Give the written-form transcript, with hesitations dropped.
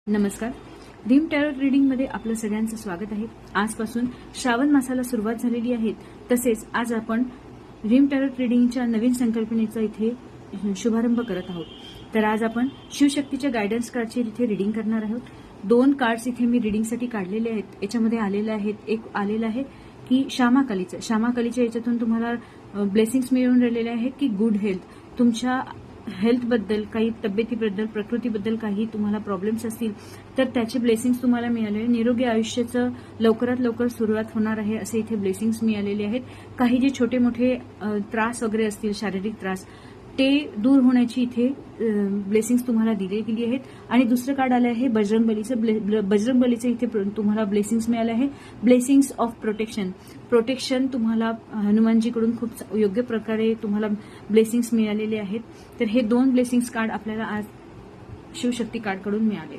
नमस्कार. Dream tarot रीडिंगमध्ये आपलं सगळ्यांचं स्वागत आहे. आजपासून श्रावण मासाला सुरुवात झालेली आहे. तसेच आज आपण ड्रीम टॅरो रीडिंगच्या नवीन संकल्पनेचा इथे शुभारंभ करत आहोत. तर आज आपण शिवशक्तीच्या गायडन्स कार्डची इथे रीडिंग करणार आहोत. 2 कार्ड्स इथे मी रीडिंगसाठी काढलेले आहेत. याच्यामध्ये आलेले आहेत, एक आलेलं आहे की श्यामाकालीच्या याच्यातून तुम्हाला ब्लेसिंग्स मिळून राहिलेले आहेत की गुड हेल्थ, तुमच्या हेल्थबद्दल, काही तब्येतीबद्दल, प्रकृतीबद्दल काही तुम्हाला प्रॉब्लेम्स असतील तर त्याचे ब्लेसिंग्स तुम्हाला मिळाले. निरोगी आयुष्याचं लवकरात लवकर सुरुवात होणार आहे असे इथे ब्लेसिंग्स मिळालेले आहेत. काही जे छोटे मोठे त्रास वगैरे असतील, शारीरिक त्रास, ते दूर होण्याची इथे ब्लेसिंग्स तुम्हाला दिली गेली आहेत. आणि दुसरं कार्ड आलं आहे बजरंगबलीचं इथे तुम्हाला ब्लेसिंग्स मिळाले आहे. ब्लेसिंग्स ऑफ प्रोटेक्शन तुम्हाला हनुमानजीकडून खूप योग्य प्रकारे तुम्हाला ब्लेसिंग्स मिळालेले आहेत. तर हे 2 ब्लेसिंग्स कार्ड आपल्याला आज शिवशक्ती कार्डकडून मिळाले.